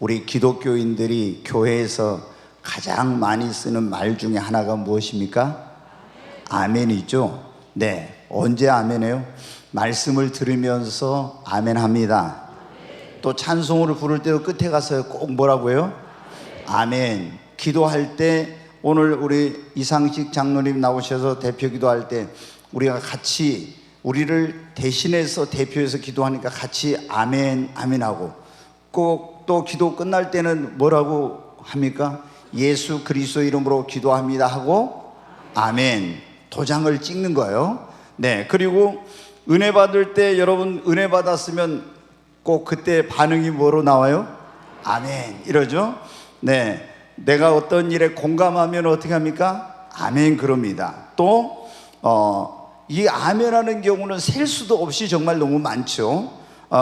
우리 기독교인들이 교회에서 가장 많이 쓰는 말 중에 하나가 무엇입니까? 아멘이죠. 네, 언제 아멘해요? 말씀을 들으면서 아멘합니다. 또 찬송을 부를 때도 끝에 가서 꼭 뭐라고 해요? 아멘. 기도할 때 오늘 우리 이상식 장로님 나오셔서 대표 기도할 때 우리가 같이 우리를 대신해서 대표해서 기도하니까 같이 아멘 아멘하고, 꼭 또 기도 끝날 때는 뭐라고 합니까? 예수 그리스도 이름으로 기도합니다 하고 아멘 도장을 찍는 거예요. 네, 그리고 은혜 받을 때 여러분 은혜 받았으면 꼭 그때 반응이 뭐로 나와요? 아멘 이러죠. 네, 내가 어떤 일에 공감하면 어떻게 합니까? 아멘 그럽니다. 또 이 아멘하는 경우는 셀 수도 없이 정말 너무 많죠.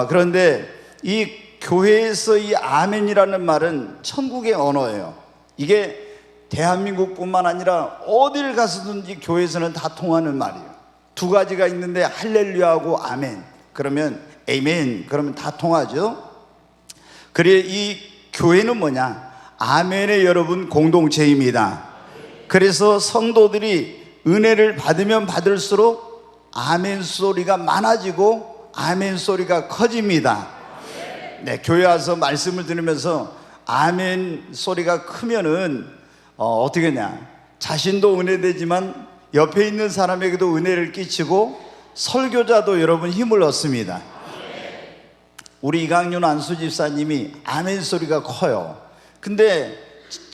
그런데 이 교회에서 이 아멘이라는 말은 천국의 언어예요. 이게 대한민국뿐만 아니라 어딜 가서든지 교회에서는 다 통하는 말이에요. 두 가지가 있는데 할렐루야하고 아멘 그러면 에이멘 그러면 다 통하죠. 그래 이 교회는 뭐냐? 아멘의 여러분 공동체입니다. 그래서 성도들이 은혜를 받으면 받을수록 아멘 소리가 많아지고 아멘 소리가 커집니다. 네, 교회 와서 말씀을 들으면서 아멘 소리가 크면은 어떻게 하냐? 자신도 은혜되지만 옆에 있는 사람에게도 은혜를 끼치고 설교자도 여러분 힘을 얻습니다. 우리 이강윤 안수 집사님이 아멘 소리가 커요. 근데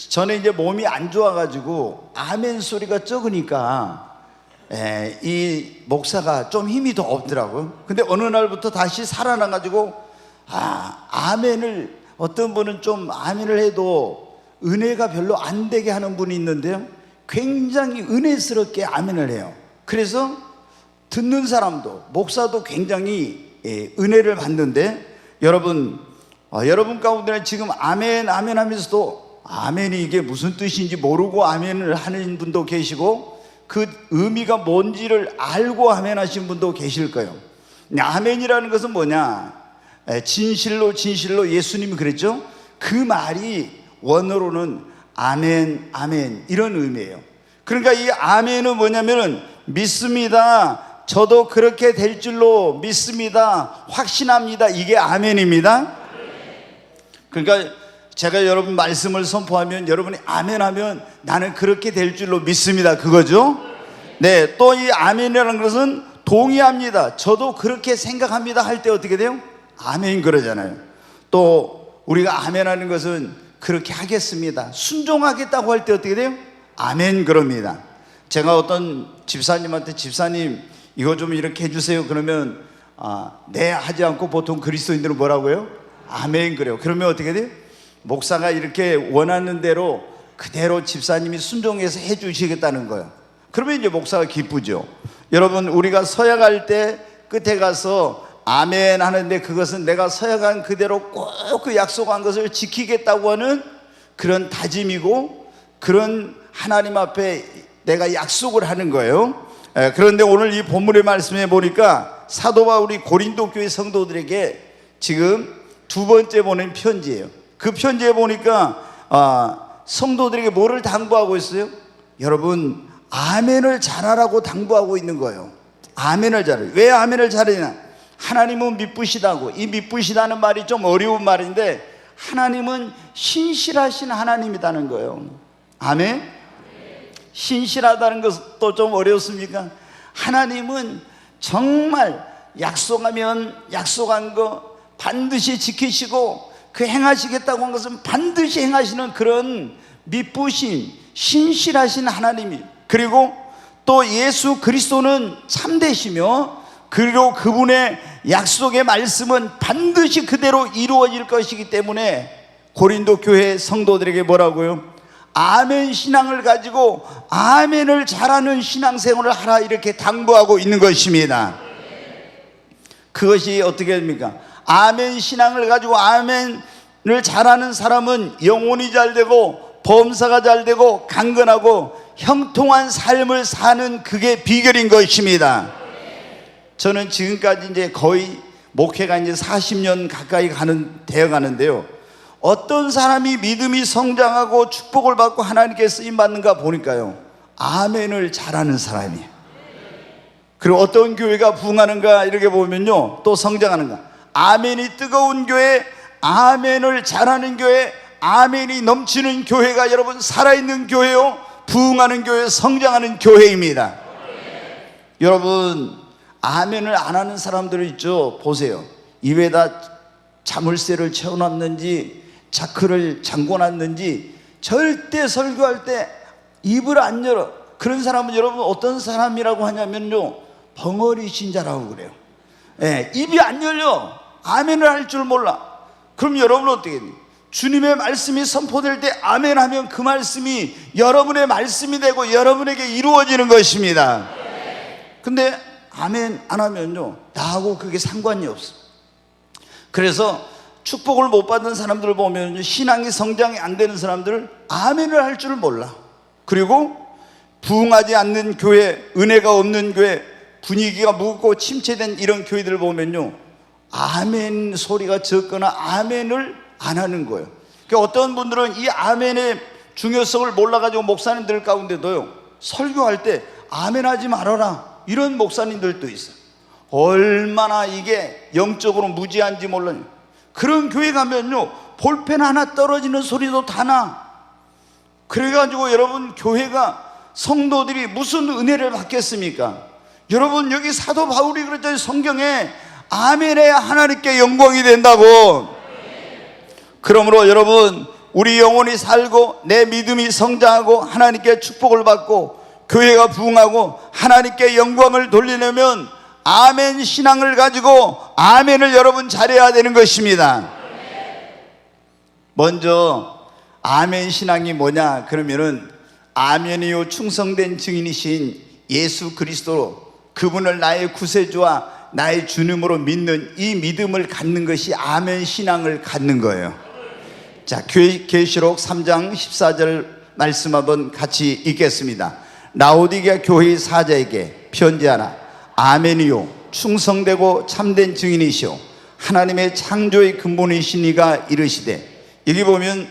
전에 이제 몸이 안 좋아가지고 아멘 소리가 적으니까 이 목사가 좀 힘이 더 없더라고요. 근데 어느 날부터 다시 살아나가지고 아멘을 어떤 분은 좀 아멘을 해도 은혜가 별로 안 되게 하는 분이 있는데요, 굉장히 은혜스럽게 아멘을 해요. 그래서 듣는 사람도 목사도 굉장히 은혜를 받는데 여러분 가운데는 지금 아멘 아멘 하면서도 아멘이 이게 무슨 뜻인지 모르고 아멘을 하는 분도 계시고 그 의미가 뭔지를 알고 아멘 하신 분도 계실 거예요. 아멘이라는 것은 뭐냐? 진실로 예수님이 그랬죠. 그 말이 원어로는 아멘 아멘 이런 의미예요. 그러니까 이 아멘은 뭐냐면은 믿습니다, 저도 그렇게 될 줄로 믿습니다, 확신합니다, 이게 아멘입니다. 그러니까 제가 여러분 말씀을 선포하면 여러분이 아멘하면 나는 그렇게 될 줄로 믿습니다, 그거죠. 네, 또 이 아멘이라는 것은 동의합니다, 저도 그렇게 생각합니다 할 때 어떻게 돼요? 아멘 그러잖아요. 또 우리가 아멘하는 것은 그렇게 하겠습니다, 순종하겠다고 할 때 어떻게 돼요? 아멘 그럽니다. 제가 어떤 집사님한테 집사님 이거 좀 이렇게 해주세요 그러면 네 하지 않고 보통 그리스도인들은 뭐라고 해요? 아멘 그래요. 그러면 어떻게 돼요? 목사가 이렇게 원하는 대로 그대로 집사님이 순종해서 해주시겠다는 거예요. 그러면 이제 목사가 기쁘죠. 여러분 우리가 서약할 때 끝에 가서 아멘 하는데 그것은 내가 서약한 그대로 꼭 그 약속한 것을 지키겠다고 하는 그런 다짐이고 그런 하나님 앞에 내가 약속을 하는 거예요. 그런데 오늘 이 본문의 말씀에 보니까 사도 바울이 고린도 교회 성도들에게 지금 두 번째 보낸 편지예요. 그 편지에 보니까 성도들에게 뭐를 당부하고 있어요? 여러분 아멘을 잘하라고 당부하고 있는 거예요. 아멘을 잘해요. 왜 아멘을 잘하냐? 하나님은 미쁘시다고. 이 미쁘시다는 말이 좀 어려운 말인데 하나님은 신실하신 하나님이라는 거예요. 아멘? 신실하다는 것도 좀 어렵습니까? 하나님은 정말 약속하면 약속한 거 반드시 지키시고 그 행하시겠다고 한 것은 반드시 행하시는 그런 미쁘신 신실하신 하나님이, 그리고 또 예수 그리스도는 참되시며 그리고 그분의 약속의 말씀은 반드시 그대로 이루어질 것이기 때문에 고린도 교회 성도들에게 뭐라고요? 아멘 신앙을 가지고 아멘을 잘하는 신앙생활을 하라 이렇게 당부하고 있는 것입니다. 그것이 어떻게 됩니까? 아멘 신앙을 가지고 아멘을 잘하는 사람은 영혼이 잘 되고 범사가 잘 되고 강건하고 형통한 삶을 사는 그게 비결인 것입니다. 저는 지금까지 이제 거의 목회가 이제 40년 가까이 되어 가는데요, 어떤 사람이 믿음이 성장하고 축복을 받고 하나님께 쓰임받는가 보니까요, 아멘을 잘하는 사람이에요. 그리고 어떤 교회가 부흥하는가 이렇게 보면요, 또 성장하는가. 아멘이 뜨거운 교회, 아멘을 잘하는 교회, 아멘이 넘치는 교회가 여러분 살아있는 교회요, 부흥하는 교회, 성장하는 교회입니다. 여러분, 아멘을 안 하는 사람들이 있죠. 보세요. 입에다 자물쇠를 채워놨는지 자크를 잠궈놨는지 절대 설교할 때 입을 안 열어. 그런 사람은 여러분 어떤 사람이라고 하냐면요, 벙어리 신자라고 그래요. 예, 입이 안 열려. 아멘을 할 줄 몰라. 그럼 여러분 어떻게 돼요? 주님의 말씀이 선포될 때 아멘 하면 그 말씀이 여러분의 말씀이 되고 여러분에게 이루어지는 것입니다. 근데 아멘 안 하면요, 나하고 그게 상관이 없어. 그래서 축복을 못 받는 사람들을 보면 신앙이 성장이 안 되는 사람들은 아멘을 할 줄 몰라. 그리고 부흥하지 않는 교회, 은혜가 없는 교회, 분위기가 무겁고 침체된 이런 교회들을 보면요, 아멘 소리가 적거나 아멘을 안 하는 거예요. 그러니까 어떤 분들은 이 아멘의 중요성을 몰라가지고 목사님들 가운데도요, 설교할 때 아멘 하지 말아라 이런 목사님들도 있어요. 얼마나 이게 영적으로 무지한지 몰라요. 그런 교회 가면요, 볼펜 하나 떨어지는 소리도 다 나. 그래가지고 여러분, 교회가 성도들이 무슨 은혜를 받겠습니까? 여러분, 여기 사도 바울이 그랬잖아요. 성경에 아멘해야 하나님께 영광이 된다고. 그러므로 여러분, 우리 영혼이 살고 내 믿음이 성장하고 하나님께 축복을 받고 교회가 부흥하고 하나님께 영광을 돌리려면 아멘 신앙을 가지고 아멘을 여러분 잘해야 되는 것입니다. 먼저 아멘 신앙이 뭐냐 그러면은, 아멘이요 충성된 증인이신 예수 그리스도, 그분을 나의 구세주와 나의 주님으로 믿는 이 믿음을 갖는 것이 아멘 신앙을 갖는 거예요. 자, 계시록 3장 14절 말씀 한번 같이 읽겠습니다. 라오디게아 교회의 사자에게 편지하라. 아멘이요 충성되고 참된 증인이시오 하나님의 창조의 근본이신 이가 이르시되, 여기 보면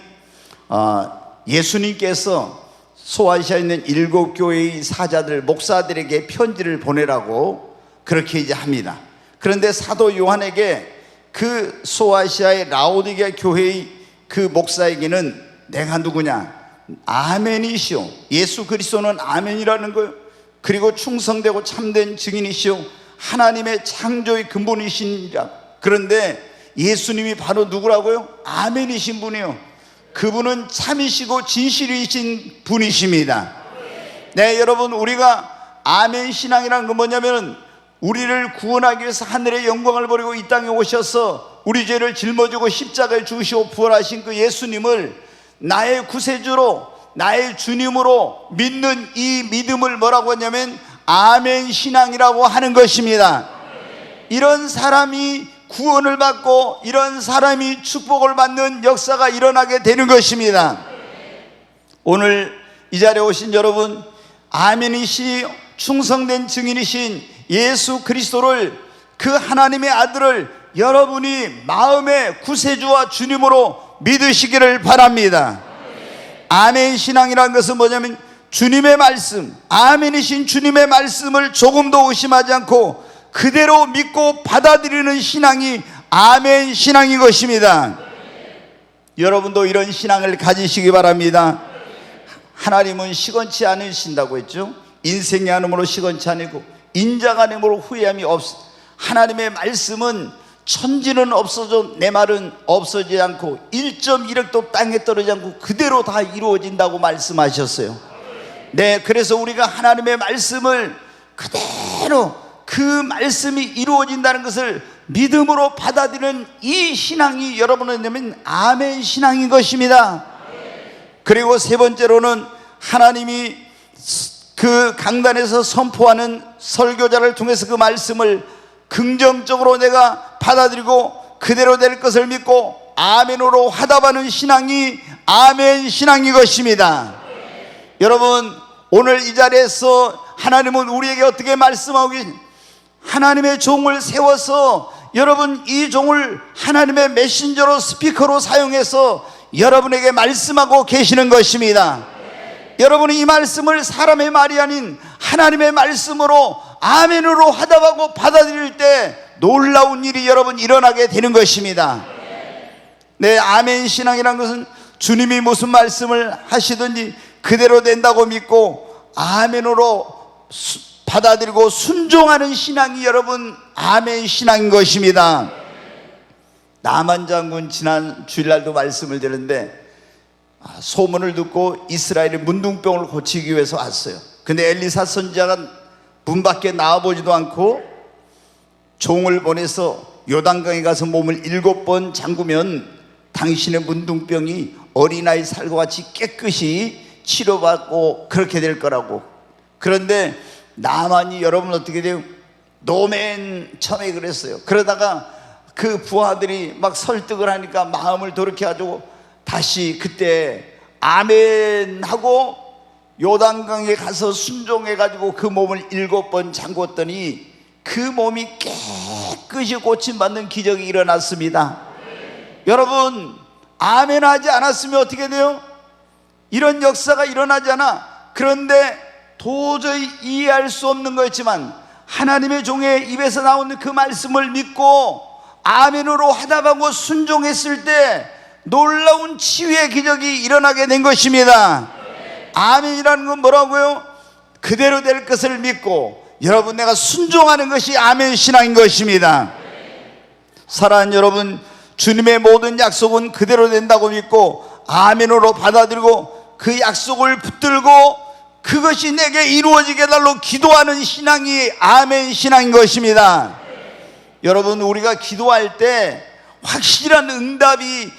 예수님께서 소아시아에 있는 7교회의 사자들, 목사들에게 편지를 보내라고 그렇게 이제 합니다. 그런데 사도 요한에게 그 소아시아의 라오디게아 교회의 그 목사에게는 내가 누구냐? 아멘이시오. 예수 그리스도는 아멘이라는 거예요. 그리고 충성되고 참된 증인이시오 하나님의 창조의 근본이시니라. 그런데 예수님이 바로 누구라고요? 아멘이신 분이요. 그분은 참이시고 진실이신 분이십니다. 네, 여러분, 우리가 아멘 신앙이라는 건 뭐냐면, 우리를 구원하기 위해서 하늘의 영광을 버리고 이 땅에 오셔서 우리 죄를 짊어지고 십자가에 죽으시고 부활하신 그 예수님을 나의 구세주로, 나의 주님으로 믿는 이 믿음을 뭐라고 하냐면 아멘 신앙이라고 하는 것입니다. 이런 사람이 구원을 받고 이런 사람이 축복을 받는 역사가 일어나게 되는 것입니다. 오늘 이 자리에 오신 여러분, 아멘이시 충성된 증인이신 예수 그리스도를, 그 하나님의 아들을 여러분이 마음의 구세주와 주님으로 믿으시기를 바랍니다. 아멘 신앙이라는 것은 뭐냐면, 주님의 말씀, 아멘이신 주님의 말씀을 조금도 의심하지 않고 그대로 믿고 받아들이는 신앙이 아멘 신앙인 것입니다. 여러분도 이런 신앙을 가지시기 바랍니다. 하나님은 시건치 않으신다고 했죠. 인생의 한음으로 시건치 않고 인자가 한음으로 후회함이 없어. 하나님의 말씀은 천지는 없어져 내 말은 없어지지 않고 1.1억도 땅에 떨어지지 않고 그대로 다 이루어진다고 말씀하셨어요. 네, 그래서 우리가 하나님의 말씀을 그대로 그 말씀이 이루어진다는 것을 믿음으로 받아들이는 이 신앙이 여러분은 아멘 신앙인 것입니다. 그리고 세 번째로는, 하나님이 그 강단에서 선포하는 설교자를 통해서 그 말씀을 긍정적으로 내가 받아들이고 그대로 될 것을 믿고 아멘으로 화답하는 신앙이 아멘 신앙인 것입니다. 여러분, 오늘 이 자리에서 하나님은 우리에게 어떻게 말씀하고 계십니까? 하나님의 종을 세워서 여러분 이 종을 하나님의 메신저로 스피커로 사용해서 여러분에게 말씀하고 계시는 것입니다. 여러분이 이 말씀을 사람의 말이 아닌 하나님의 말씀으로 아멘으로 화답하고 받아들일 때 놀라운 일이 여러분 일어나게 되는 것입니다. 네, 아멘 신앙이란 것은 주님이 무슨 말씀을 하시든지 그대로 된다고 믿고 아멘으로 받아들이고 순종하는 신앙이 여러분 아멘 신앙인 것입니다. 나만 장군 지난 주일날도 말씀을 드렸는데 소문을 듣고 이스라엘의 문둥병을 고치기 위해서 왔어요. 근데 엘리사 선지자가 문 밖에 나와보지도 않고 종을 보내서 요단강에 가서 몸을 7번 잠그면 당신의 문둥병이 어린아이 살과 같이 깨끗이 치료받고 그렇게 될 거라고. 그런데 나만이 여러분 어떻게 돼요? 노맨 처음에 그랬어요. 그러다가 그 부하들이 막 설득을 하니까 마음을 돌이켜가지고 다시 그때 아멘 하고 요단강에 가서 순종해가지고 그 몸을 7번 잠궜더니 그 몸이 깨끗이 고침받는 기적이 일어났습니다. 여러분 아멘 하지 않았으면 어떻게 돼요? 이런 역사가 일어나지 않아. 그런데 도저히 이해할 수 없는 거였지만 하나님의 종의 입에서 나오는 그 말씀을 믿고 아멘으로 화답하고 순종했을 때 놀라운 치유의 기적이 일어나게 된 것입니다. 아멘이라는 건 뭐라고요? 그대로 될 것을 믿고 여러분 내가 순종하는 것이 아멘 신앙인 것입니다. 사랑하는 여러분, 주님의 모든 약속은 그대로 된다고 믿고 아멘으로 받아들이고 그 약속을 붙들고 그것이 내게 이루어지게 달라고 기도하는 신앙이 아멘 신앙인 것입니다. 여러분 우리가 기도할 때 확실한 응답이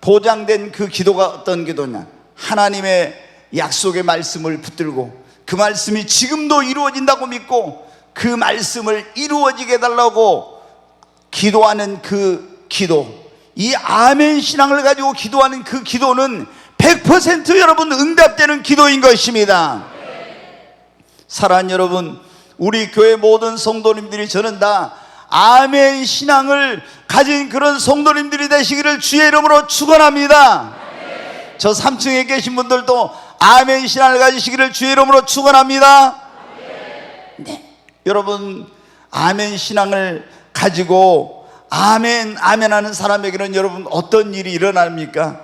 보장된 그 기도가 어떤 기도냐? 하나님의 약속의 말씀을 붙들고 그 말씀이 지금도 이루어진다고 믿고 그 말씀을 이루어지게 해달라고 기도하는 그 기도, 이 아멘 신앙을 가지고 기도하는 그 기도는 100% 여러분 응답되는 기도인 것입니다. 사랑하는 여러분, 우리 교회 모든 성도님들이 저는 다 아멘 신앙을 가진 그런 성도님들이 되시기를 주의 이름으로 축원합니다. 저 3층에 계신 분들도 아멘 신앙을 가지시기를 주의 이름으로 축원합니다. 네. 여러분 아멘 신앙을 가지고 아멘 아멘 하는 사람에게는 여러분 어떤 일이 일어납니까?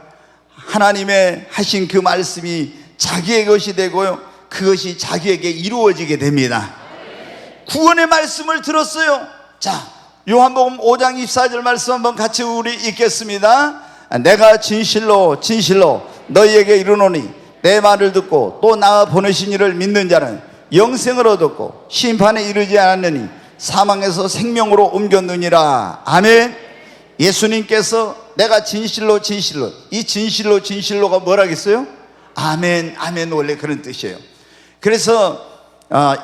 하나님의 하신 그 말씀이 자기의 것이 되고요, 그것이 자기에게 이루어지게 됩니다. 구원의 말씀을 들었어요. 자, 요한복음 5장 24절 말씀 한번 같이 우리 읽겠습니다. 내가 진실로 진실로 너희에게 이르노니 내 말을 듣고 또 나 보내신 이를 믿는 자는 영생을 얻었고 심판에 이르지 않았느니 사망에서 생명으로 옮겼느니라. 아멘. 예수님께서 내가 진실로 진실로, 이 진실로 진실로가 뭐라겠어요? 아멘 아멘, 원래 그런 뜻이에요. 그래서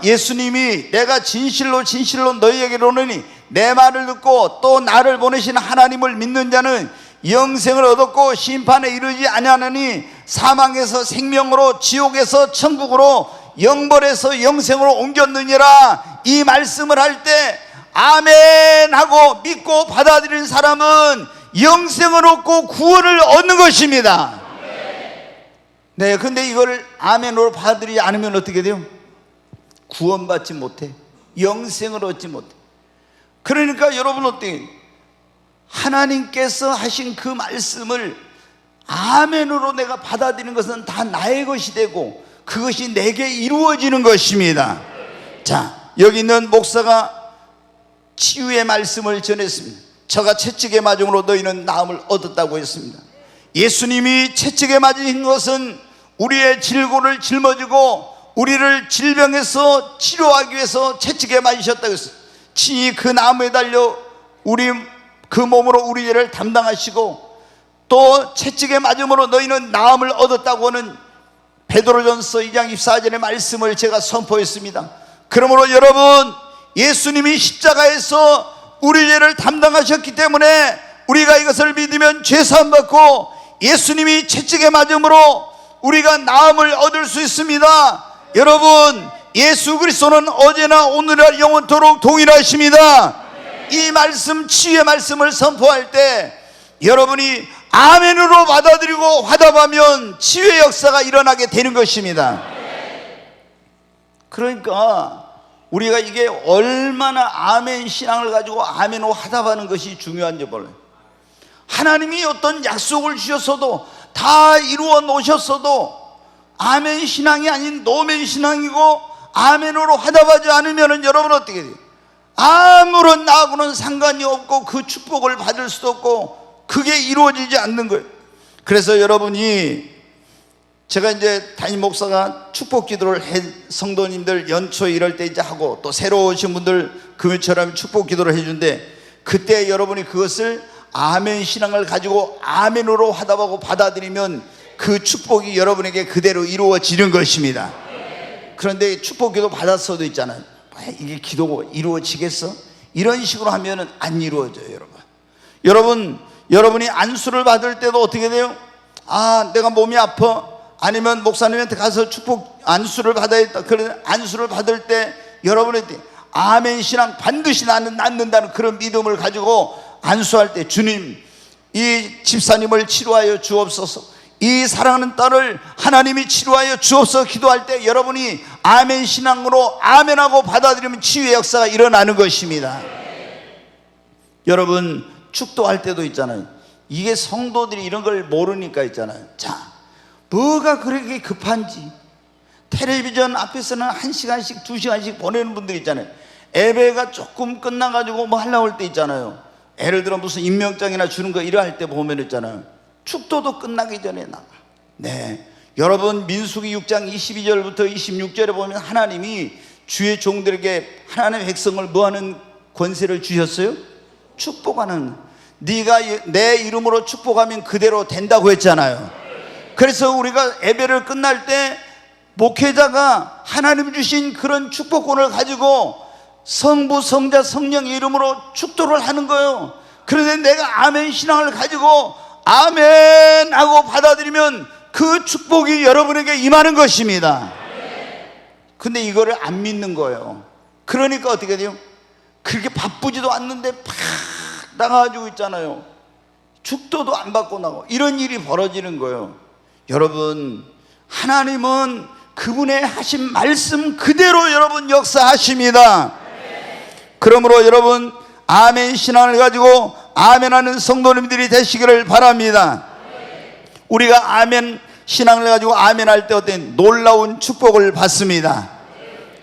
예수님이 내가 진실로 진실로 너희에게 이르노니 내 말을 듣고 또 나를 보내신 하나님을 믿는 자는 영생을 얻었고 심판에 이르지 아니하느니 사망에서 생명으로, 지옥에서 천국으로, 영벌에서 영생으로 옮겼느니라. 이 말씀을 할 때 아멘 하고 믿고 받아들인 사람은 영생을 얻고 구원을 얻는 것입니다. 네, 근데 이걸 아멘으로 받아들이지 않으면 어떻게 돼요? 구원받지 못해, 영생을 얻지 못해. 그러니까 여러분 어때요? 하나님께서 하신 그 말씀을 아멘으로 내가 받아들이는 것은 다 나의 것이 되고 그것이 내게 이루어지는 것입니다. 자, 여기 있는 목사가 치유의 말씀을 전했습니다. 저가 채찍에 맞음으로 너희는 나음을 얻었다고 했습니다. 예수님이 채찍에 맞으신 것은 우리의 질고를 짊어지고 우리를 질병에서 치료하기 위해서 채찍에 맞으셨다고 했어요. 친히 그 나무에 달려 우리 그 몸으로 우리 죄를 담당하시고 또 채찍에 맞음으로 너희는 나음을 얻었다고 하는 베드로전서 2장 24절의 말씀을 제가 선포했습니다. 그러므로 여러분, 예수님이 십자가에서 우리 죄를 담당하셨기 때문에 우리가 이것을 믿으면 죄사함 받고 예수님이 채찍에 맞음으로 우리가 나음을 얻을 수 있습니다. 여러분, 예수 그리스도는 어제나 오늘날 영원토록 동일하십니다. 이 말씀, 치유의 말씀을 선포할 때 여러분이 아멘으로 받아들이고 화답하면 치유의 역사가 일어나게 되는 것입니다. 그러니까 우리가 이게 얼마나 아멘 신앙을 가지고 아멘으로 화답하는 것이 중요한지 몰라요. 하나님이 어떤 약속을 주셨어도, 다 이루어 놓으셨어도 아멘 신앙이 아닌 노멘 신앙이고 아멘으로 화답하지 않으면 여러분 어떻게 돼요? 아무런 나하고는 상관이 없고 그 축복을 받을 수도 없고 그게 이루어지지 않는 거예요. 그래서 여러분이, 제가 이제 담임 목사가 축복 기도를 성도님들 연초 이럴 때 이제 하고, 또 새로 오신 분들 금요일처럼 축복 기도를 해준대. 그때 여러분이 그것을 아멘 신앙을 가지고 아멘으로 화답하고 받아들이면 그 축복이 여러분에게 그대로 이루어지는 것입니다. 그런데 축복 기도 받았어도 있잖아요. 이게 기도가 이루어지겠어? 이런 식으로 하면은 안 이루어져요, 여러분. 여러분이 안수를 받을 때도 어떻게 돼요? 아, 내가 몸이 아파. 아니면 목사님한테 가서 축복 안수를 받아야겠다. 그런 안수를 받을 때 여러분의 아멘 신앙 반드시 낳는다는 그런 믿음을 가지고 안수할 때, 주님, 이 집사님을 치료하여 주옵소서, 이 사랑하는 딸을 하나님이 치료하여 주옵소서 기도할 때 여러분이 아멘 신앙으로 아멘하고 받아들이면 치유의 역사가 일어나는 것입니다. 여러분, 축도할 때도 있잖아요. 이게 성도들이 이런 걸 모르니까 있잖아요. 자, 뭐가 그렇게 급한지. 텔레비전 앞에서는 1시간씩 2시간씩 보내는 분들 있잖아요. 예배가 조금 끝나가지고 뭐 하려고 할 때 있잖아요. 예를 들어 무슨 임명장이나 주는 거 이러 할 때 보면 있잖아요. 축도도 끝나기 전에 나가. 네, 여러분, 민수기 6장 22절부터 26절에 보면 하나님이 주의 종들에게 하나님의 백성을 뭐하는 권세를 주셨어요? 축복하는. 네가 내 이름으로 축복하면 그대로 된다고 했잖아요. 그래서 우리가 예배를 끝날 때 목회자가 하나님 주신 그런 축복권을 가지고 성부, 성자, 성령의 이름으로 축도를 하는 거예요. 그런데 내가 아멘 신앙을 가지고 아멘 하고 받아들이면 그 축복이 여러분에게 임하는 것입니다. 근데 이거를 안 믿는 거예요. 그러니까 어떻게 돼요? 그렇게 바쁘지도 않는데 팍 나가가지고 있잖아요. 축도도 안 받고 나고 이런 일이 벌어지는 거예요. 여러분, 하나님은 그분의 하신 말씀 그대로 여러분 역사하십니다. 그러므로 여러분, 아멘 신앙을 가지고 아멘하는 성도님들이 되시기를 바랍니다. 우리가 아멘 신앙을 가지고 아멘할 때 어떤 놀라운 축복을 받습니다.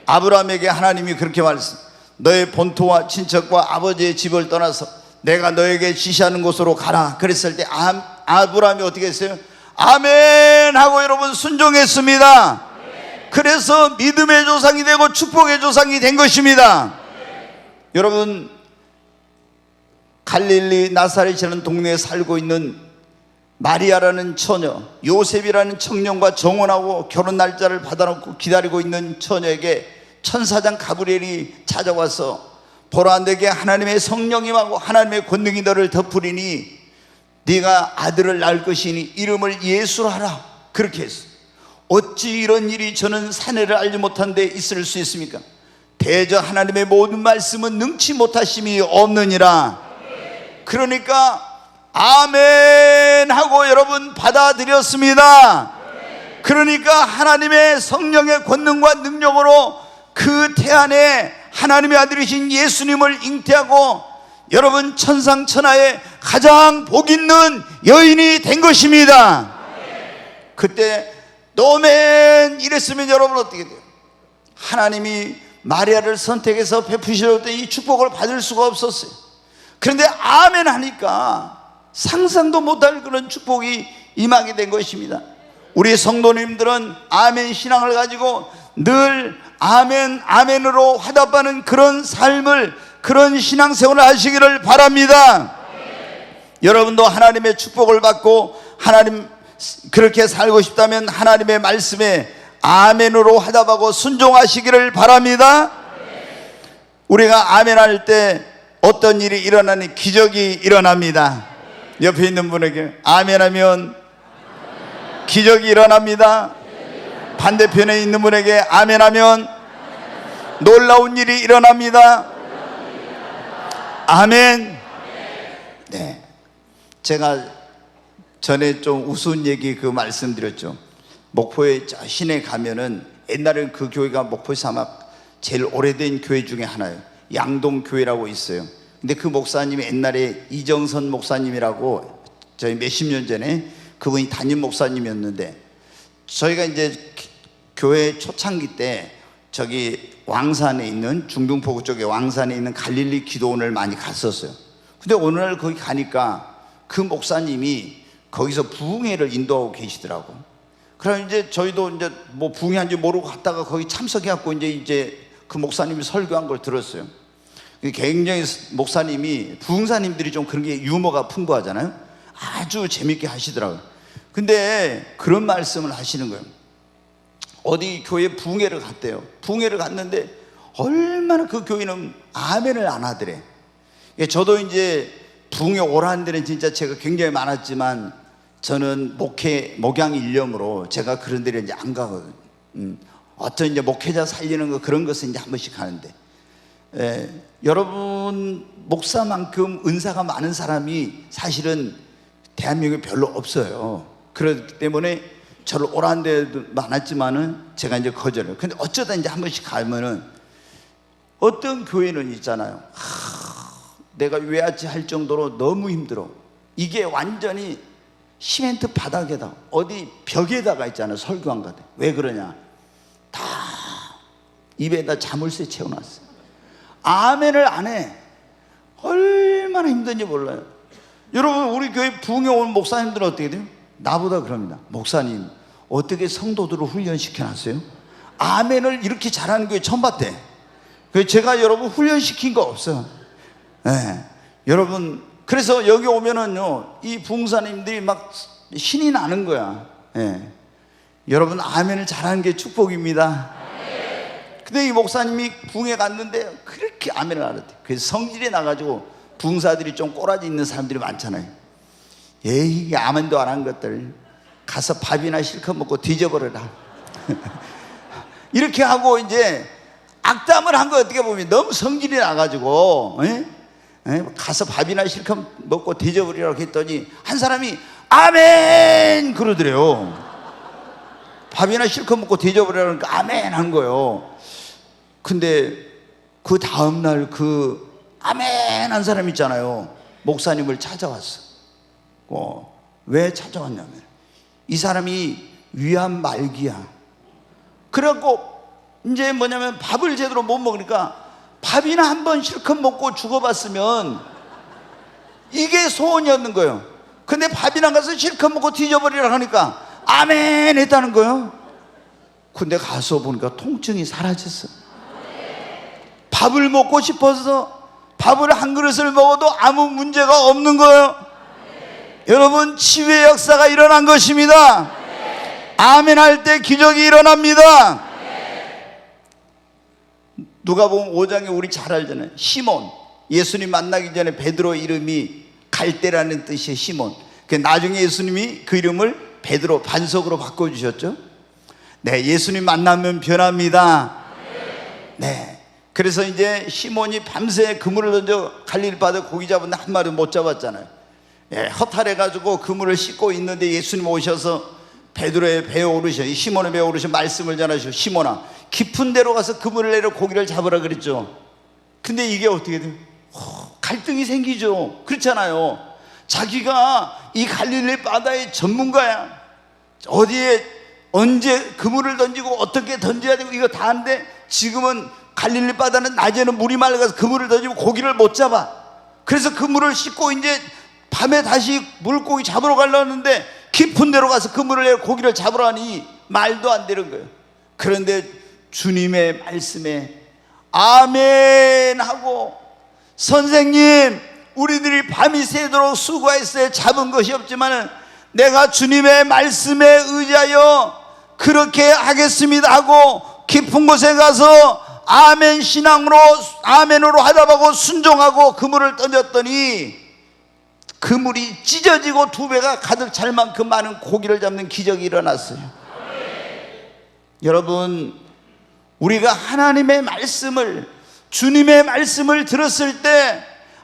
아브라함에게 하나님이 그렇게 말씀, 너의 본토와 친척과 아버지의 집을 떠나서 내가 너에게 지시하는 곳으로 가라. 그랬을 때 아브라함이 어떻게 했어요? 아멘 하고 여러분 순종했습니다. 그래서 믿음의 조상이 되고 축복의 조상이 된 것입니다. 여러분, 갈릴리 나사렛이라는 동네에 살고 있는 마리아라는 처녀, 요셉이라는 청년과 정혼하고 결혼 날짜를 받아놓고 기다리고 있는 처녀에게 천사장 가브리엘이 찾아와서, 보라, 내게 하나님의 성령님하고 하나님의 권능이 너를 덮으리니 네가 아들을 낳을 것이니 이름을 예수로 하라. 그렇게 했어. 어찌 이런 일이 저는 사내를 알지 못한 데 있을 수 있습니까? 대저 하나님의 모든 말씀은 능치 못하심이 없느니라. 그러니까 아멘 하고 여러분 받아들였습니다. 그러니까 하나님의 성령의 권능과 능력으로 그 태안에 하나님의 아들이신 예수님을 잉태하고 여러분 천상천하에 가장 복 있는 여인이 된 것입니다. 그때 노멘 이랬으면 여러분 어떻게 돼요? 하나님이 마리아를 선택해서 베푸시려던 이 축복을 받을 수가 없었어요. 그런데 아멘 하니까 상상도 못할 그런 축복이 임하게 된 것입니다. 우리 성도님들은 아멘 신앙을 가지고 늘 아멘, 아멘으로 화답하는 그런 삶을, 그런 신앙생활을 하시기를 바랍니다. 여러분도 하나님의 축복을 받고 하나님 그렇게 살고 싶다면 하나님의 말씀에 아멘으로 화답하고 순종하시기를 바랍니다. 우리가 아멘할 때 어떤 일이 일어나니 기적이 일어납니다. 옆에 있는 분에게 아멘하면 기적이 일어납니다. 반대편에 있는 분에게 아멘하면 놀라운 일이 일어납니다. 아멘. 네, 제가 전에 좀 우스운 얘기 그 말씀드렸죠. 목포에 저 시내 가면은 옛날에는 그 교회가 목포에서 아마 제일 오래된 교회 중에 하나예요. 양동교회라고 있어요. 근데 그 목사님이 옛날에 이정선 목사님이라고 저희 몇십 년 전에 그분이 담임 목사님이었는데, 저희가 이제 교회 초창기 때 저기 왕산에 있는 중등포구 쪽에 왕산에 있는 갈릴리 기도원을 많이 갔었어요. 근데 어느 날 거기 가니까 그 목사님이 거기서 부흥회를 인도하고 계시더라고. 그럼 이제 저희도 이제 뭐 부흥회인지 모르고 갔다가 거기 참석해갖고 이제 그 목사님이 설교한 걸 들었어요. 굉장히 목사님이, 부흥사님들이 좀 그런 게 유머가 풍부하잖아요. 아주 재밌게 하시더라고요. 근데 그런 말씀을 하시는 거예요. 어디 교회 부흥회를 갔대요. 부흥회를 갔는데 얼마나 그 교인은 아멘을 안 하더래. 저도 이제 부흥회 오라는 데는 진짜 제가 굉장히 많았지만, 저는 목양 일념으로 제가 그런 데를 이제 안 가거든요. 어떤 이제 목회자 살리는 거 그런 것은 이제 한 번씩 가는데, 여러분 목사만큼 은사가 많은 사람이 사실은 대한민국에 별로 없어요. 그렇기 때문에 저를 오라는 데도 많았지만은 제가 이제 거절을. 근데 어쩌다 이제 한 번씩 가면은 어떤 교회는 있잖아요. 내가 왜 왔지 할 정도로 너무 힘들어. 이게 완전히 시멘트 바닥에다 어디 벽에다가 있잖아요. 설교한 것 같아. 왜 그러냐? 다 입에다 자물쇠 채워놨어요. 아멘을 안 해. 얼마나 힘든지 몰라요. 여러분, 우리 교회 부흥회 온 목사님들은 어떻게 돼요? 나보다 그럽니다. 목사님, 어떻게 성도들을 훈련시켜놨어요? 아멘을 이렇게 잘하는 교회 처음 봤대. 그래서 제가 여러분 훈련시킨 거 없어. 네. 여러분, 그래서 여기 오면은요, 이 부흥사님들이 막 신이 나는 거야. 네. 여러분, 아멘을 잘하는 게 축복입니다. 근데 이 목사님이 부흥회 갔는데 그렇게 아멘을 안 했대. 그래서 성질이 나가지고 부흥사들이 좀 꼬라지 있는 사람들이 많잖아요. 이게 아멘도 안 한 것들 가서 밥이나 실컷 먹고 뒤져버려라. 이렇게 하고 이제 악담을 한 거 어떻게 보면 너무 성질이 나가지고 가서 밥이나 실컷 먹고 뒤져버리라고 했더니 한 사람이 아멘 그러더래요. 밥이나 실컷 먹고 뒤져버리라고 하니까 아멘 한 거예요. 근데 그 다음날 그 아멘 한 사람 있잖아요. 목사님을 찾아왔어. 왜 찾아왔냐면 이 사람이 위암 말기야. 그래갖고 이제 뭐냐면 밥을 제대로 못 먹으니까 밥이나 한 번 실컷 먹고 죽어봤으면 이게 소원이었는 거예요. 근데 밥이나 가서 실컷 먹고 뒤져버리라 하니까 아멘 했다는 거예요. 근데 가서 보니까 통증이 사라졌어. 밥을 먹고 싶어서 밥을 한 그릇을 먹어도 아무 문제가 없는 거예요. 여러분, 치유의 역사가 일어난 것입니다. 아멘 할 때 기적이 일어납니다. 누가복음 5장에 우리 잘 알잖아요. 시몬, 예수님 만나기 전에 베드로 이름이 갈대라는 뜻이에요. 시몬. 나중에 예수님이 그 이름을 베드로, 반석으로 바꿔주셨죠. 네, 예수님 만나면 변합니다. 네. 그래서 이제 시몬이 밤새 그물을 던져 갈릴리 바다에 고기 잡았는데 한 마리 못 잡았잖아요. 허탈해가지고 그물을 씻고 있는데 예수님 오셔서 베드로의 배에 오르셔, 시몬의 배에 오르셔 말씀을 전하시고, 시몬아, 깊은 데로 가서 그물을 내려 고기를 잡으라 그랬죠. 근데 이게 어떻게 돼요? 갈등이 생기죠. 그렇잖아요. 자기가 이 갈릴리 바다의 전문가야. 어디에 언제 그물을 던지고 어떻게 던져야 되고 이거 다 하는데, 지금은 갈릴리 바다는 낮에는 물이 맑아서 그물을 던지고 고기를 못 잡아. 그래서 그물을 씻고 이제 밤에 다시 물고기 잡으러 가려는데 깊은 데로 가서 그물을 내려 고기를 잡으러 하니 말도 안 되는 거예요. 그런데 주님의 말씀에 아멘 하고, 선생님, 우리들이 밤이 새도록 수고했어요. 잡은 것이 없지만 내가 주님의 말씀에 의지하여 그렇게 하겠습니다 하고 깊은 곳에 가서 아멘 신앙으로, 아멘으로 하다보고 순종하고 그물을 던졌더니 그물이 찢어지고 두 배가 가득 찰 만큼 많은 고기를 잡는 기적이 일어났어요. 여러분, 우리가 하나님의 말씀을, 주님의 말씀을 들었을 때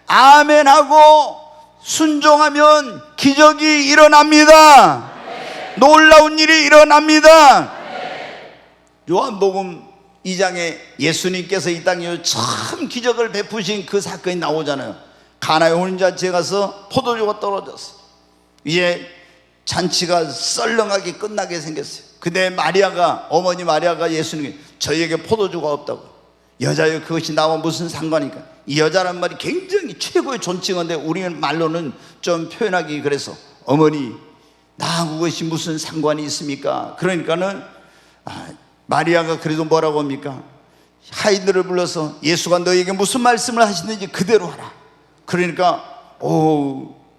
아멘하고 순종하면 기적이 일어납니다. 놀라운 일이 일어납니다. 요한복음 2장에 예수님께서 이 땅에 참 기적을 베푸신 그 사건이 나오잖아요. 가나의 혼인잔치에 가서 포도주가 떨어졌어. 이제 잔치가 썰렁하게 끝나게 생겼어요. 근데 마리아가, 어머니 마리아가 예수님께 저희에게 포도주가 없다고. 여자여 그것이 나와 무슨 상관이니까. 이 여자란 말이 굉장히 최고의 존칭어인데 우리는 말로는 좀 표현하기 그래서 어머니 나하고 그것이 무슨 상관이 있습니까? 그러니까는 마리아가 그래도 뭐라고 합니까? 하인들을 불러서 예수가 너에게 무슨 말씀을 하시는지 그대로 하라. 그러니까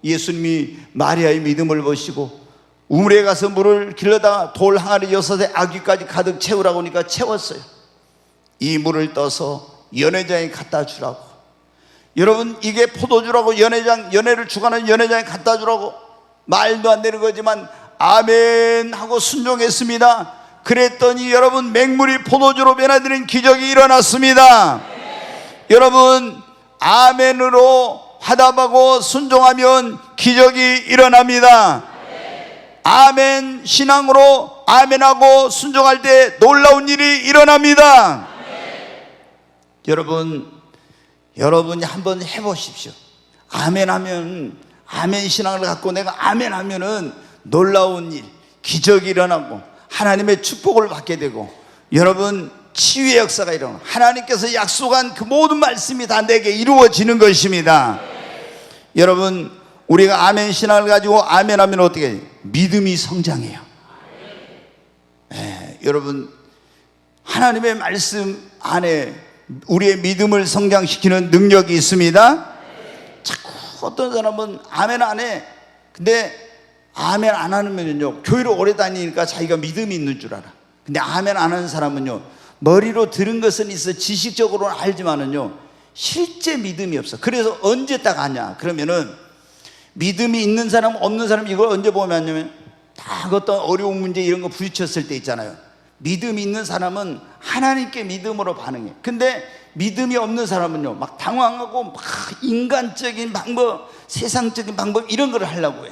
예수님이 마리아의 믿음을 보시고 우물에 가서 물을 길러다가 돌 항아리 6에 아귀까지 가득 채우라고 하니까 채웠어요. 이 물을 떠서 연회장에 갖다 주라고. 여러분, 이게 포도주라고 연회를 주관하는 연회장에 갖다 주라고. 말도 안 되는 거지만 아멘 하고 순종했습니다. 그랬더니 여러분, 맹물이 포도주로 변화되는 기적이 일어났습니다. 여러분, 아멘으로 화답하고 순종하면 기적이 일어납니다. 아멘 신앙으로 아멘하고 순종할 때 놀라운 일이 일어납니다. 여러분이 한번 해보십시오. 아멘하면, 아멘 신앙을 갖고 내가 아멘하면은 놀라운 일, 기적이 일어나고 하나님의 축복을 받게 되고, 여러분 치유의 역사가 일어나고 하나님께서 약속한 그 모든 말씀이 다 내게 이루어지는 것입니다. 여러분, 우리가 아멘 신앙을 가지고 아멘하면 어떻게 해요? 믿음이 성장해요. 여러분, 하나님의 말씀 안에 우리의 믿음을 성장시키는 능력이 있습니다. 자꾸 어떤 사람은 아멘 안 해. 근데 아멘 안 하면요, 교회를 오래 다니니까 자기가 믿음이 있는 줄 알아. 근데 아멘 안 하는 사람은요, 머리로 들은 것은 있어, 지식적으로는 알지만은요, 실제 믿음이 없어. 그래서 언제 딱 아냐? 그러면은 믿음이 있는 사람, 없는 사람, 이걸 언제 보면 아냐면, 딱 어떤 어려운 문제 이런 거 부딪혔을 때 있잖아요. 믿음이 있는 사람은 하나님께 믿음으로 반응해. 근데 믿음이 없는 사람은요, 막 당황하고 막 인간적인 방법, 세상적인 방법 이런 걸 하려고 해.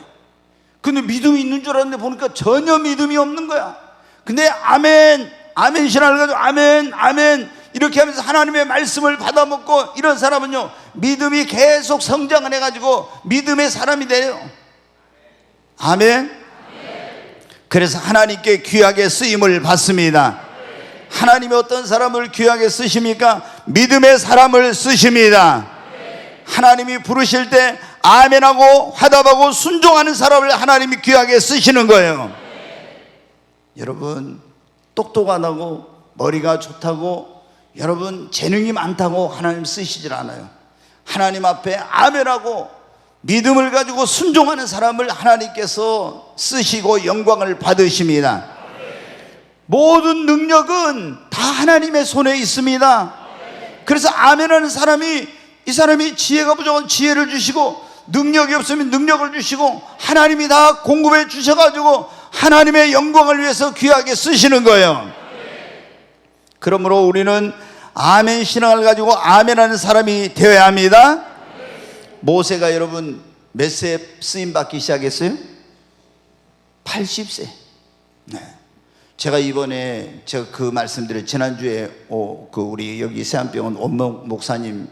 근데 믿음이 있는 줄 알았는데 보니까 전혀 믿음이 없는 거야. 근데 아멘, 아멘 신앙을 가지고 아멘, 아멘 이렇게 하면서 하나님의 말씀을 받아먹고 이런 사람은요, 믿음이 계속 성장을 해가지고 믿음의 사람이 돼요. 아멘. 그래서 하나님께 귀하게 쓰임을 받습니다. 하나님이 어떤 사람을 귀하게 쓰십니까? 믿음의 사람을 쓰십니다. 하나님이 부르실 때 아멘하고 화답하고 순종하는 사람을 하나님이 귀하게 쓰시는 거예요. 여러분, 똑똑하다고 머리가 좋다고 여러분 재능이 많다고 하나님 쓰시질 않아요. 하나님 앞에 아멘하고 믿음을 가지고 순종하는 사람을 하나님께서 쓰시고 영광을 받으십니다. 모든 능력은 다 하나님의 손에 있습니다. 그래서 아멘하는 사람이, 이 사람이 지혜가 부족한 지혜를 주시고, 능력이 없으면 능력을 주시고, 하나님이 다 공급해 주셔가지고 하나님의 영광을 위해서 귀하게 쓰시는 거예요. 그러므로 우리는 아멘 신앙을 가지고 아멘하는 사람이 되어야 합니다. 모세가 여러분 몇 세 쓰임 받기 시작했어요? 80세. 네. 제가 이번에 제가 그 말씀드린 지난주에 그 우리 여기 세안병원 원목 목사님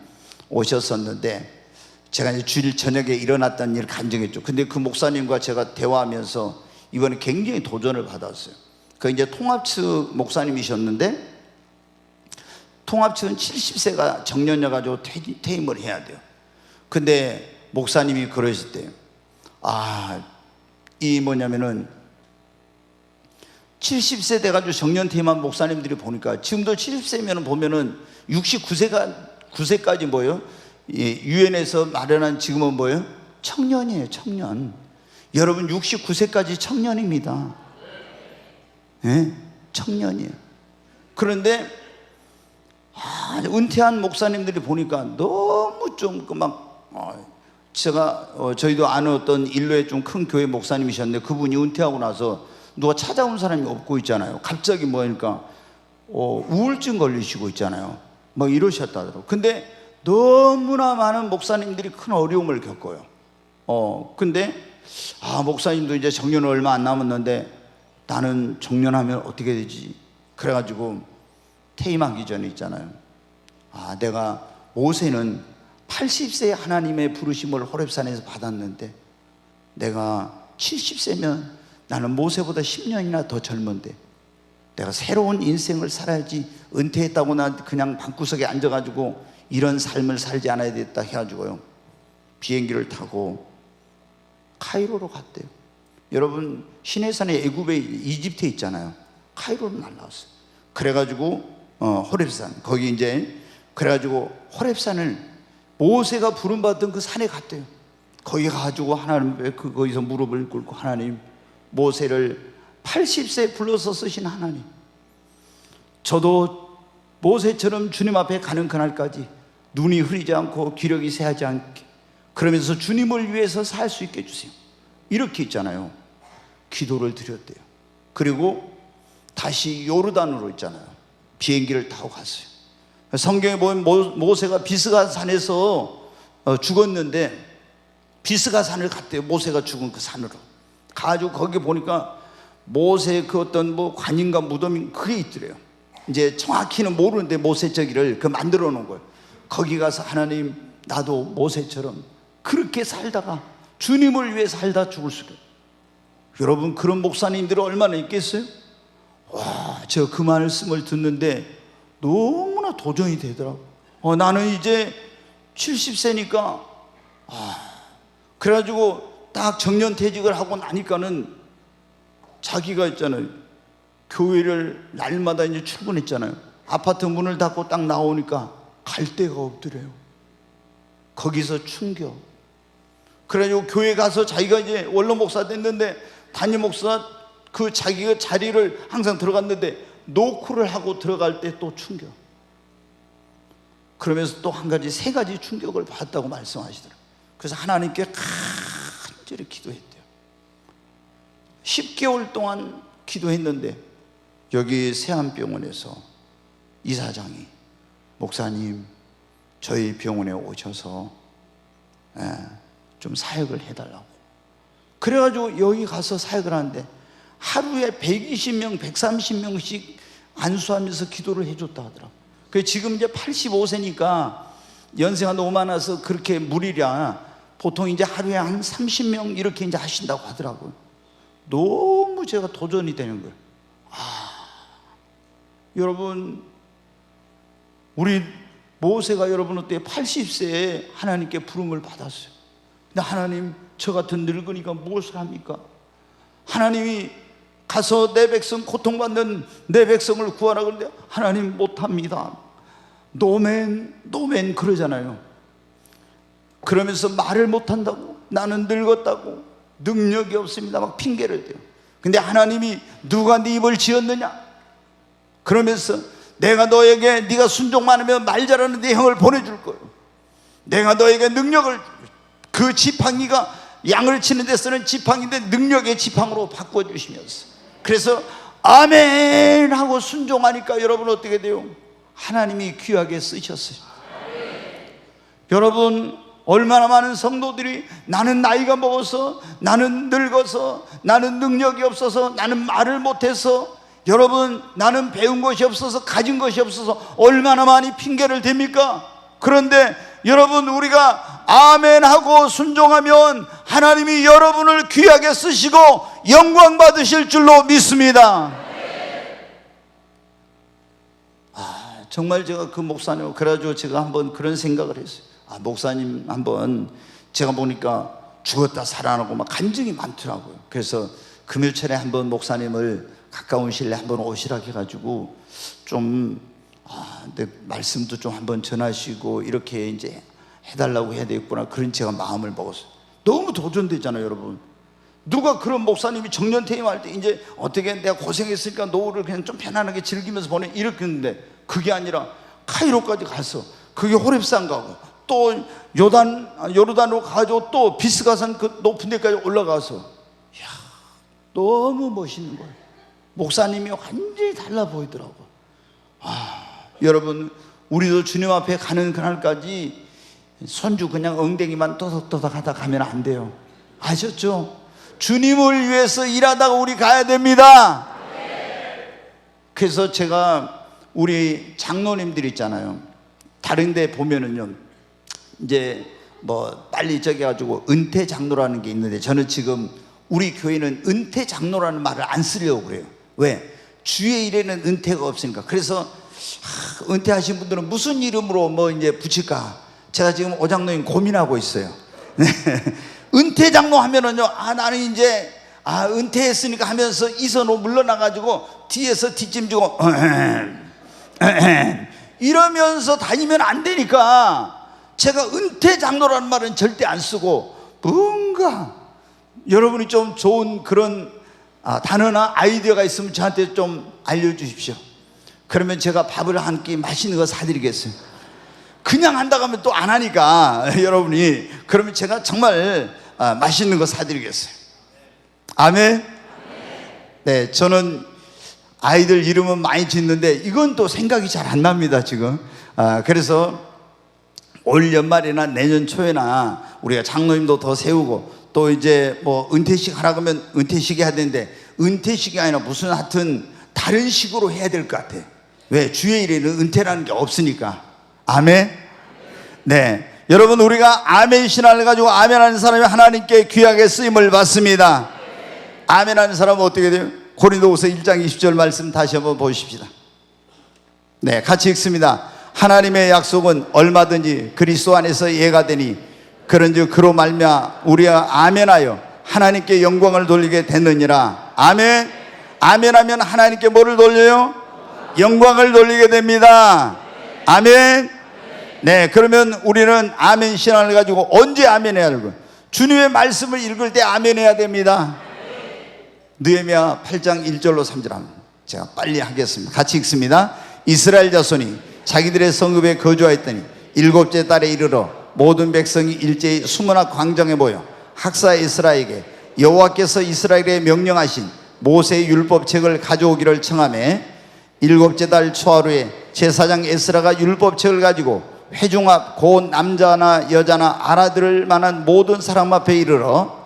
오셨었는데, 제가 이제 주일 저녁에 일어났다는 일을 간증했죠. 근데 그 목사님과 제가 대화하면서 이번에 굉장히 도전을 받았어요. 그 이제 통합 측 목사님이셨는데, 통합 측은 70세가 정년여 가지고 퇴임을 해야 돼요. 근데 목사님이 그러실 때, 이 뭐냐면은 70세 돼가지고 정년 퇴임한 목사님들이 보니까 지금도 70세면 보면은 69세까지 뭐예요? 유엔에서 마련한 지금은 뭐예요? 청년이에요, 청년. 여러분 69세까지 청년입니다. 네? 청년이에요. 그런데 은퇴한 목사님들이 보니까 너무 좀 저희도 아는 어떤 일로의 좀 큰 교회 목사님이셨는데, 그분이 은퇴하고 나서 누가 찾아온 사람이 없고 있잖아요. 갑자기 뭐니까 우울증 걸리시고 있잖아요. 막 이러셨다더라고요. 근데 너무나 많은 목사님들이 큰 어려움을 겪어요. 근데 목사님도 이제 정년 얼마 안 남았는데 나는 정년하면 어떻게 되지? 그래가지고 퇴임하기 전에 있잖아요. 내가 모세는 80세에 하나님의 부르심을 호렙산에서 받았는데 내가 70세면 나는 모세보다 10년이나 더 젊은데 내가 새로운 인생을 살아야지, 은퇴했다고 나 그냥 방구석에 앉아가지고 이런 삶을 살지 않아야 되겠다 해가지고요, 비행기를 타고 카이로로 갔대요. 여러분, 시내산에 애굽에 이집트에 있잖아요. 카이로로 날라왔어요. 그래가지고 호렙산, 거기 이제 그래가지고 호렙산을 모세가 부름받던 그 산에 갔대요. 거기 가가지고 하나님 거기서 무릎을 꿇고, 하나님, 모세를 80세에 불러서 쓰신 하나님, 저도 모세처럼 주님 앞에 가는 그날까지 눈이 흐리지 않고 기력이 새하지 않게, 그러면서 주님을 위해서 살 수 있게 해주세요. 이렇게 있잖아요. 기도를 드렸대요. 그리고 다시 요르단으로 있잖아요, 비행기를 타고 갔어요. 성경에 보면 모세가 비스가 산에서 죽었는데 비스가 산을 갔대요. 모세가 죽은 그 산으로 가지고 거기 보니까 모세 그 어떤 관인가 무덤이 그게 있더래요. 이제 정확히는 모르는데 모세 저기를 만들어 놓은 거예요. 거기 가서 하나님, 나도 모세처럼 그렇게 살다가 주님을 위해 살다 죽을 수가. 여러분, 그런 목사님들은 얼마나 있겠어요? 제가 그 말씀을 듣는데 너무나 도전이 되더라고. 나는 이제 70세니까 그래가지고 딱 정년퇴직을 하고 나니까는 자기가 있잖아요, 교회를 날마다 이제 출근했잖아요. 아파트 문을 닫고 딱 나오니까 갈 데가 없더래요. 거기서 충격. 그래가지고 교회 가서 자기가 이제 원로 목사 됐는데 담임 목사 그 자기가 자리를 항상 들어갔는데 노크를 하고 들어갈 때 또 충격. 그러면서 또 한 가지, 세 가지 충격을 받았다고 말씀하시더라고요. 그래서 하나님께 간절히 기도했대요. 10개월 동안 기도했는데 여기 세안병원에서 이사장이, 목사님, 저희 병원에 오셔서 좀 사역을 해달라고. 그래가지고 여기 가서 사역을 하는데 하루에 120명, 130명씩 안수하면서 기도를 해줬다 하더라고요. 그래서 지금 이제 85세니까 연세가 너무 많아서 그렇게 무리랴 보통 이제 하루에 한 30명 이렇게 이제 하신다고 하더라고요. 너무 제가 도전이 되는 거예요. 여러분, 우리 모세가 여러분 어때요? 80세에 하나님께 부름을 받았어요. 근데 하나님, 저 같은 늙으니까 무엇을 합니까? 하나님이 가서 내 백성, 고통받는 내 백성을 구하라 그러는데 하나님, 못합니다. 노맨 그러잖아요. 그러면서 말을 못한다고, 나는 늙었다고, 능력이 없습니다 막 핑계를 대요. 근데 하나님이 누가 네 입을 지었느냐? 그러면서 내가 너에게, 네가 순종만 하면 말 잘하는 네 형을 보내줄 거예요. 내가 너에게 능력을, 그 지팡이가 양을 치는 데 쓰는 지팡이인데 능력의 지팡으로 바꿔주시면서, 그래서 아멘 하고 순종하니까 여러분 어떻게 돼요? 하나님이 귀하게 쓰셨어요. 여러분, 얼마나 많은 성도들이 나는 나이가 먹어서, 나는 늙어서, 나는 능력이 없어서, 나는 말을 못해서, 여러분 나는 배운 것이 없어서, 가진 것이 없어서 얼마나 많이 핑계를 댑니까? 그런데 여러분, 우리가 아멘하고 순종하면 하나님이 여러분을 귀하게 쓰시고 영광 받으실 줄로 믿습니다. 정말 제가 그 목사님, 그래가지고 제가 한번 그런 생각을 했어요. 목사님 한번 제가 보니까 죽었다 살아나고 막 간증이 많더라고요. 그래서 금요일에 한번 목사님을 가까운 시일에 한번 오시라 해가지고 좀 내 말씀도 좀 한번 전하시고 이렇게 이제 해달라고 해야 되겠구나, 그런 제가 마음을 먹었어요. 너무 도전되잖아요, 여러분. 누가 그런 목사님이 정년퇴임할 때 이제 어떻게 내가 고생했으니까 노후를 그냥 좀 편안하게 즐기면서 보내 이렇게 했는데, 그게 아니라 카이로까지 가서 그게 호렙산 가고 또 요르단으로 가가지고 또 비스가산 그 높은 데까지 올라가서, 이야, 너무 멋있는 거예요. 목사님이 완전히 달라 보이더라고요. 여러분, 우리도 주님 앞에 가는 그날까지 손주 그냥 엉덩이만 또덕또덕 하다 가면 안 돼요. 아셨죠? 주님을 위해서 일하다가 우리 가야 됩니다. 그래서 제가 우리 장로님들 있잖아요. 다른 데 보면은요, 이제 뭐 빨리 저기 가지고 은퇴 장로라는 게 있는데, 저는 지금 우리 교회는 은퇴 장로라는 말을 안 쓰려고 그래요. 왜? 주의 일에는 은퇴가 없으니까. 그래서 은퇴하신 분들은 무슨 이름으로 뭐 이제 붙일까? 제가 지금 오장로님 고민하고 있어요. 은퇴 장로 하면은요, 나는 이제 은퇴했으니까 하면서 이선호 물러나가지고 뒤에서 뒷짐지고 이러면서 다니면 안 되니까 제가 은퇴 장로라는 말은 절대 안 쓰고, 뭔가 여러분이 좀 좋은 그런 단어나 아이디어가 있으면 저한테 좀 알려주십시오. 그러면 제가 밥을 한 끼 맛있는 거 사드리겠어요. 그냥 한다고 하면 또 안 하니까 여러분이, 그러면 제가 정말 맛있는 거 사드리겠어요. 아멘. 네, 저는 아이들 이름은 많이 짓는데 이건 또 생각이 잘 안 납니다 지금. 그래서 올 연말이나 내년 초에나 우리가 장로님도 더 세우고, 또 이제 뭐 은퇴식 하라 그러면 은퇴식이 해야 되는데, 은퇴식이 아니라 무슨 하여튼 다른 식으로 해야 될 것 같아. 왜? 주의 일에는 은퇴라는 게 없으니까. 아멘. 네, 여러분, 우리가 아멘 신앙을 가지고 아멘하는 사람이 하나님께 귀하게 쓰임을 받습니다. 아멘하는 사람은 어떻게 돼요? 고린도후서 1장 20절 말씀 다시 한번 보십시다. 네, 같이 읽습니다. 하나님의 약속은 얼마든지 그리스도 안에서 예가 되니 그런즉 그로 말미암아 우리가 아멘하여 하나님께 영광을 돌리게 됐느니라. 아멘. 아멘하면 하나님께 뭐를 돌려요? 영광을 돌리게 됩니다. 아멘. 네, 그러면 우리는 아멘 신앙을 가지고 언제 아멘해야 하고, 주님의 말씀을 읽을 때 아멘해야 됩니다. 느헤미야 8장 1절로 3절 합니다. 제가 빨리 하겠습니다. 같이 읽습니다. 이스라엘 자손이 자기들의 성읍에 거주하였더니 일곱째 달에 이르러 모든 백성이 일제히 수문학 광장에 모여 학사 에스라에게 여호와께서 이스라엘에 명령하신 모세의 율법책을 가져오기를 청하매, 일곱째 달 초하루에 제사장 에스라가 율법책을 가지고 회중 앞 곧 남자나 여자나 알아들을 만한 모든 사람 앞에 이르러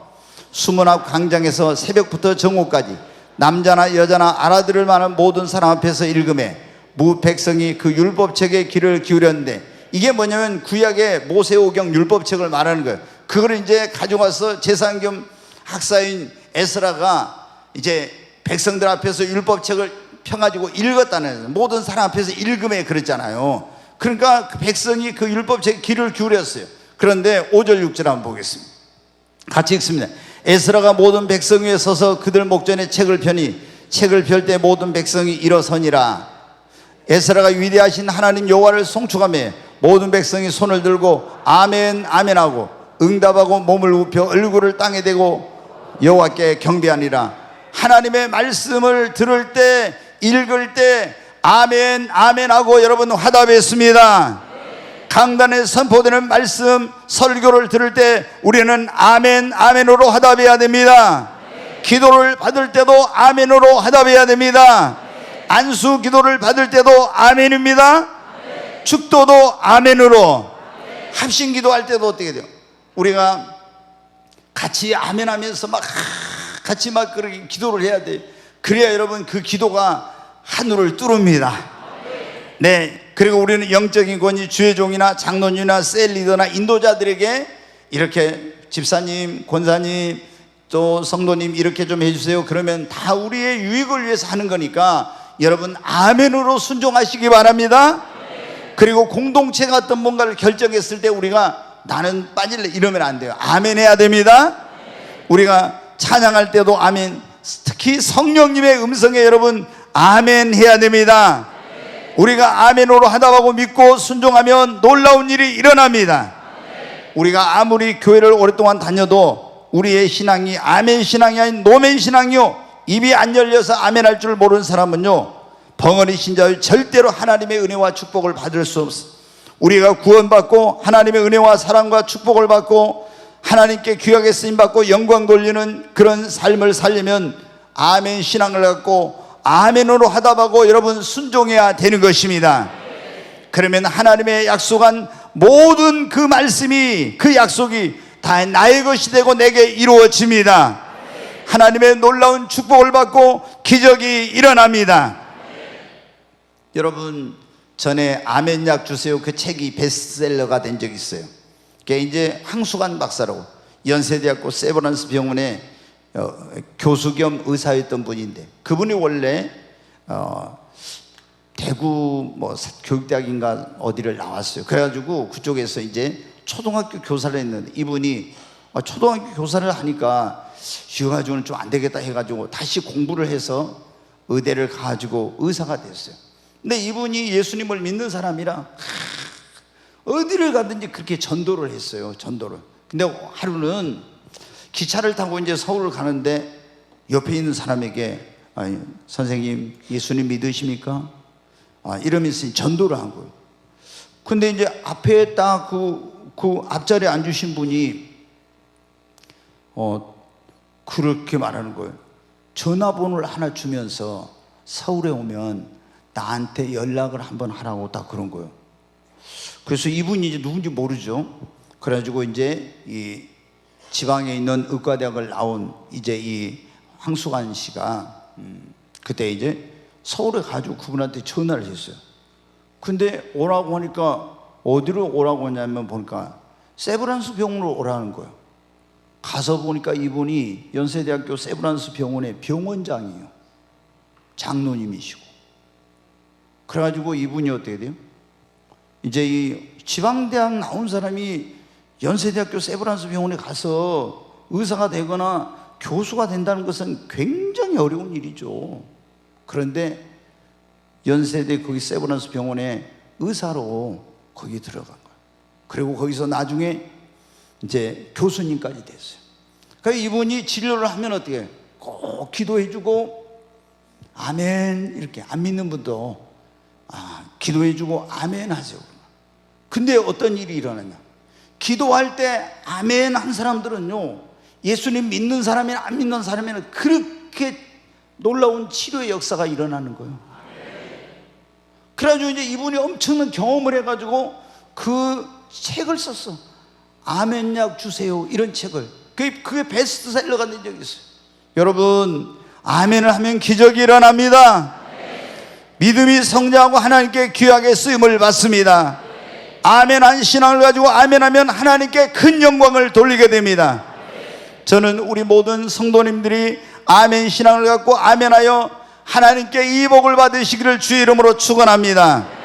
수문 앞 광장에서 새벽부터 정오까지 남자나 여자나 알아들을 만한 모든 사람 앞에서 읽음에 무 백성이 그 율법책에 귀를 기울였는데, 이게 뭐냐면 구약의 모세오경 율법책을 말하는 거예요. 그걸 이제 가져와서 제사장 겸 학사인 에스라가 이제 백성들 앞에서 율법책을 펴가지고 읽었다는, 모든 사람 앞에서 읽음에 그랬잖아요. 그러니까 그 백성이 그 율법책에 귀를 기울였어요. 그런데 5절 6절 한번 보겠습니다. 같이 읽습니다. 에스라가 모든 백성 위에 서서 그들 목전에 책을 펴니 책을 펼 때 모든 백성이 일어서니라. 에스라가 위대하신 하나님 여호와를 송축하며 모든 백성이 손을 들고 아멘 아멘 하고 응답하고 몸을 굽혀 얼굴을 땅에 대고 여호와께 경배하니라. 하나님의 말씀을 들을 때, 읽을 때 아멘 아멘 하고 여러분 화답했습니다. 강단에 선포되는 말씀, 설교를 들을 때 우리는 아멘 아멘으로 화답해야 됩니다. 기도를 받을 때도 아멘으로 화답해야 됩니다. 안수 기도를 받을 때도 아멘입니다. 축도도 아멘으로. 합심 기도할 때도 어떻게 돼요? 우리가 같이 아멘하면서 막 같이 막 그렇게 기도를 해야 돼요. 그래야 여러분 그 기도가 하늘을 뚫습니다. 네, 그리고 우리는 영적인 권위, 주의 종이나 장로님이나 셀 리더나 인도자들에게 이렇게 집사님, 권사님, 또 성도님 이렇게 좀 해주세요. 그러면 다 우리의 유익을 위해서 하는 거니까 여러분 아멘으로 순종하시기 바랍니다. 그리고 공동체가 어떤 뭔가를 결정했을 때 우리가 나는 빠질래 이러면 안 돼요. 아멘 해야 됩니다. 우리가 찬양할 때도 아멘, 특히 성령님의 음성에 여러분 아멘 해야 됩니다. 우리가 아멘으로 하답하고 믿고 순종하면 놀라운 일이 일어납니다. 우리가 아무리 교회를 오랫동안 다녀도 우리의 신앙이 아멘 신앙이 아닌 노멘 신앙이요, 입이 안 열려서 아멘 할 줄 모르는 사람은요 벙어리 신자의 절대로 하나님의 은혜와 축복을 받을 수 없어. 우리가 구원받고 하나님의 은혜와 사랑과 축복을 받고 하나님께 귀하게 쓰임받고 영광 돌리는 그런 삶을 살려면 아멘 신앙을 갖고 아멘으로 하답하고 여러분 순종해야 되는 것입니다. 그러면 하나님의 약속한 모든 그 말씀이, 그 약속이 다 나의 것이 되고 내게 이루어집니다. 하나님의 놀라운 축복을 받고 기적이 일어납니다. 여러분, 전에 아멘약 주세요 그 책이 베스트셀러가 된 적이 있어요. 그게 이제 황수관 박사라고 연세대학교 세브란스 병원의 교수 겸 의사였던 분인데, 그분이 원래 대구 뭐 교육대학인가 어디를 나왔어요. 그래가지고 그쪽에서 이제 초등학교 교사를 했는데, 이분이 초등학교 교사를 하니까 쉬어가지고는 좀 안 되겠다 해가지고 다시 공부를 해서 의대를 가가지고 의사가 됐어요. 근데 이분이 예수님을 믿는 사람이라 어디를 가든지 그렇게 전도를 했어요. 전도를. 근데 하루는 기차를 타고 이제 서울을 가는데 옆에 있는 사람에게 선생님 예수님 믿으십니까? 이러면서 전도를 한 거예요. 근데 이제 앞에 딱 그 앞자리에 앉으신 분이 그렇게 말하는 거예요. 전화번호를 하나 주면서 서울에 오면 나한테 연락을 한번 하라고 딱 그런 거예요. 그래서 이분이 이제 누군지 모르죠. 그래가지고 이제 이 지방에 있는 의과대학을 나온 이제 이 황수관 씨가 그때 이제 서울에 가지고 그분한테 전화를 했어요. 근데 오라고 하니까 어디로 오라고 하냐면 보니까 세브란스 병원으로 오라는 거예요. 가서 보니까 이분이 연세대학교 세브란스 병원의 병원장이에요. 장로님이시고. 그래가지고 이분이 어떻게 돼요? 이제 이 지방대학 나온 사람이 연세대학교 세브란스 병원에 가서 의사가 되거나 교수가 된다는 것은 굉장히 어려운 일이죠. 그런데 연세대 거기 세브란스 병원에 의사로 거기 들어간 거예요. 그리고 거기서 나중에 이제 교수님까지 됐어요. 그러니까 이분이 진료를 하면 어떻게 해요? 꼭 기도해주고 아멘 이렇게 안 믿는 분도 기도해주고 아멘 하죠. 근데 어떤 일이 일어나냐, 기도할 때 아멘 한 사람들은요, 예수님 믿는 사람이나 안 믿는 사람이나 그렇게 놀라운 치료의 역사가 일어나는 거예요. 그래가지고 이제 이분이 엄청난 경험을 해가지고 그 책을 썼어. 아멘약 주세요 이런 책을. 그게 베스트셀러가 된 적이 있어요. 여러분, 아멘을 하면 기적이 일어납니다. 믿음이 성장하고 하나님께 귀하게 쓰임을 받습니다. 아멘한 신앙을 가지고 아멘하면 하나님께 큰 영광을 돌리게 됩니다. 저는 우리 모든 성도님들이 아멘 신앙을 갖고 아멘하여 하나님께 이 복을 받으시기를 주의 이름으로 축원합니다.